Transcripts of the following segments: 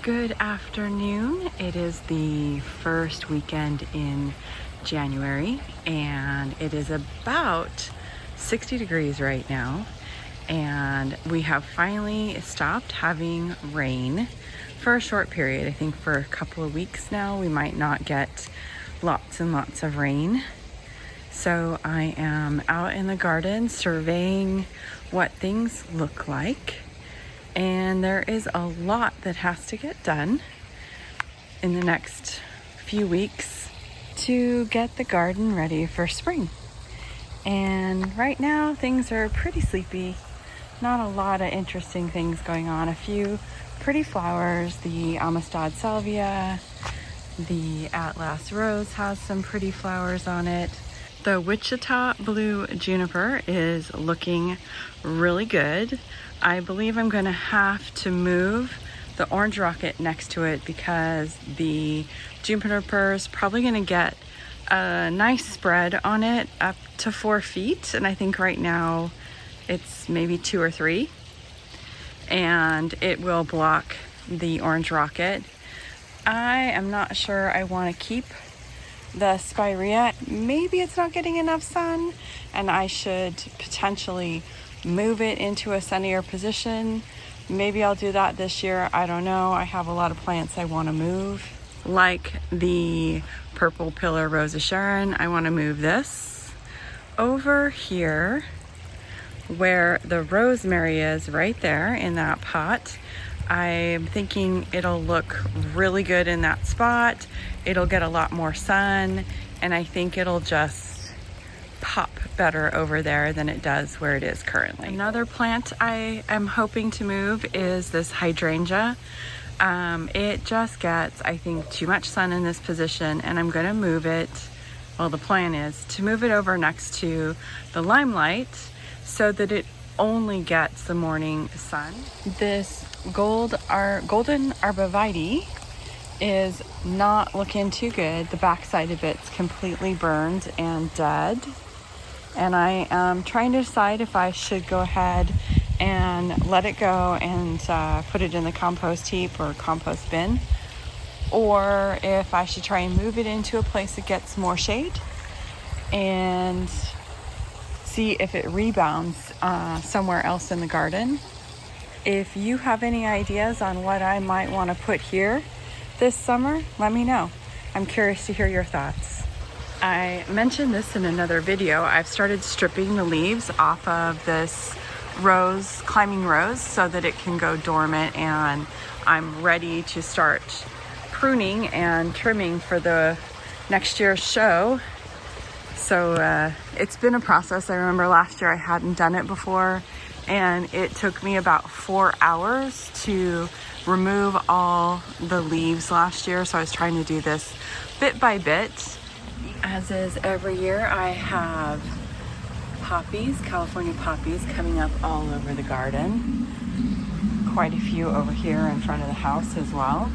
Good afternoon. It is the first weekend in January and it is about 60 degrees right now, and we have finally stopped having rain for a short period. I think for a couple of weeks now we might not get lots and lots of rain. So I am out in the garden surveying what things look like. And there is a lot that has to get done in the next few weeks to get the garden ready for spring. And right now things are pretty sleepy. Not a lot of interesting things going on. A few pretty flowers. The Amistad Salvia, the Atlas Rose has some pretty flowers on it. The Wichita Blue Juniper is looking really good. I believe I'm going to have to move the Orange Rocket next to it because the Juniper is probably going to get a nice spread on it up to 4 feet. And I think right now it's maybe 2 or 3. And it will block the Orange Rocket. I am not sure I want to keep the Spirea. Maybe it's not getting enough sun and I should potentially move it into a sunnier position. Maybe I'll do that this year. I don't know. I have a lot of plants I want to move, like the Purple Pillar Rosa Sharon. I want to move this over here where the rosemary is, right there in that pot. I'm thinking it'll look really good in that spot. It'll get a lot more sun, and I think it'll just pop better over there than it does where it is currently. Another plant I am hoping to move is this hydrangea. It just gets, I think, too much sun in this position, and I'm going to move it. Well, the plan is to move it over next to the Limelight so that it only gets the morning sun. This golden arborvitae is not looking too good. The backside of it's completely burned and dead. And I am trying to decide if I should go ahead and let it go and put it in the compost heap or compost bin, or if I should try and move it into a place that gets more shade and see if it rebounds somewhere else in the garden. If you have any ideas on what I might want to put here this summer, let me know. I'm curious to hear your thoughts. I mentioned this in another video. I've started stripping the leaves off of this climbing rose so that it can go dormant, and I'm ready to start pruning and trimming for the next year's show. So it's been a process. I remember last year I hadn't done it before, and it took me about 4 hours to remove all the leaves last year. So I was trying to do this bit by bit. As is every year, I have poppies, California poppies, coming up all over the garden. Quite a few over here in front of the house as well.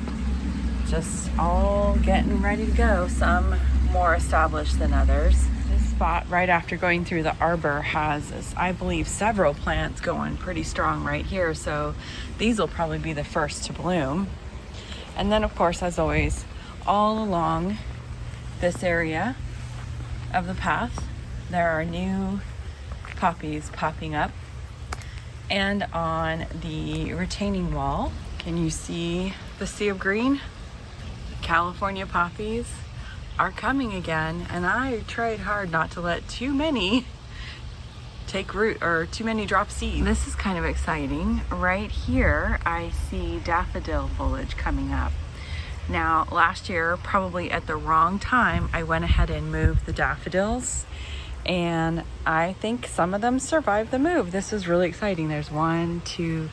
Just all getting ready to go. Some more established than others. This spot right after going through the arbor has, I believe, several plants going pretty strong right here. So these will probably be the first to bloom. And then, of course, as always, all along this area of the path, there are new poppies popping up. And on the retaining wall, can you see the sea of green? California poppies are coming again, and I tried hard not to let too many take root or too many drop seed. This is kind of exciting. Right here I see daffodil foliage coming up. Now, last year, probably at the wrong time, I went ahead and moved the daffodils, and I think some of them survived the move. This is really exciting. There's 1, 2,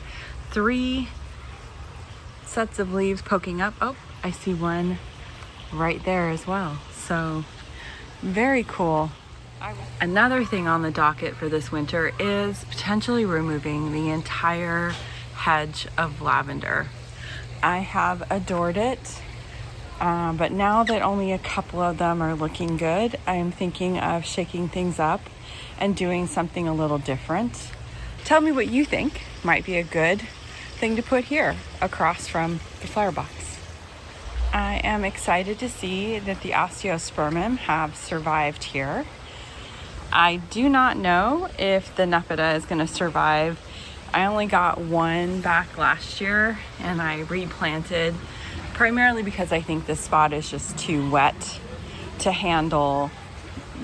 3 sets of leaves poking up. Oh, I see one right there as well. So very cool. Another thing on the docket for this winter is potentially removing the entire hedge of lavender. I have adored it, but now that only a couple of them are looking good, I'm thinking of shaking things up and doing something a little different. Tell me what you think might be a good thing to put here across from the flower box. I am excited to see that the osteospermum have survived here. I do not know if the Nepeta is going to survive. I only got one back last year and I replanted primarily because I think this spot is just too wet to handle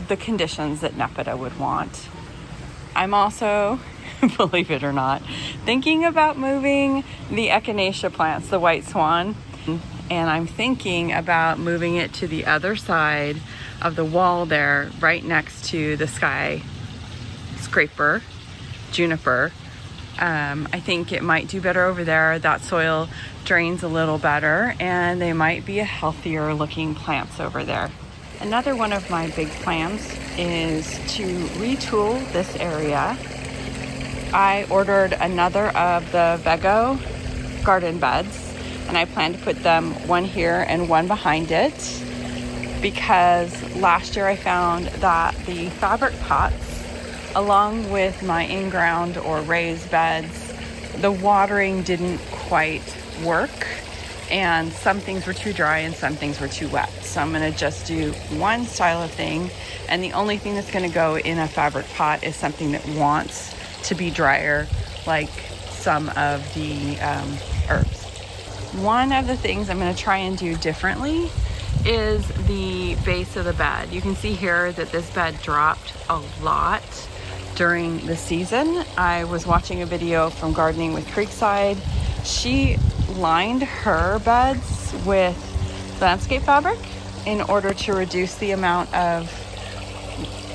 the conditions that Nepeta would want. I'm also, believe it or not, thinking about moving the echinacea plants, the white swan, and I'm thinking about moving it to the other side of the wall there, right next to the skyscraper, juniper. I think it might do better over there. That soil drains a little better and they might be a healthier looking plants over there. Another one of my big plans is to retool this area. I ordered another of the Vego garden beds and I plan to put them one here and one behind it, because last year I found that the fabric pots, along with my in-ground or raised beds, the watering didn't quite work and some things were too dry and some things were too wet. So I'm going to just do one style of thing, and the only thing that's going to go in a fabric pot is something that wants to be drier, like some of the herbs. One of the things I'm going to try and do differently is the base of the bed. You can see here that this bed dropped a lot during the season. I was watching a video from Gardening with Creekside. She lined her beds with landscape fabric in order to reduce the amount of,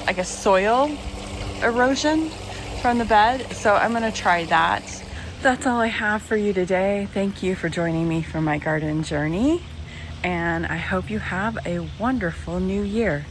I guess, soil erosion from the bed. So I'm going to try that. That's all I have for you today. Thank you for joining me for my garden journey, and I hope you have a wonderful new year.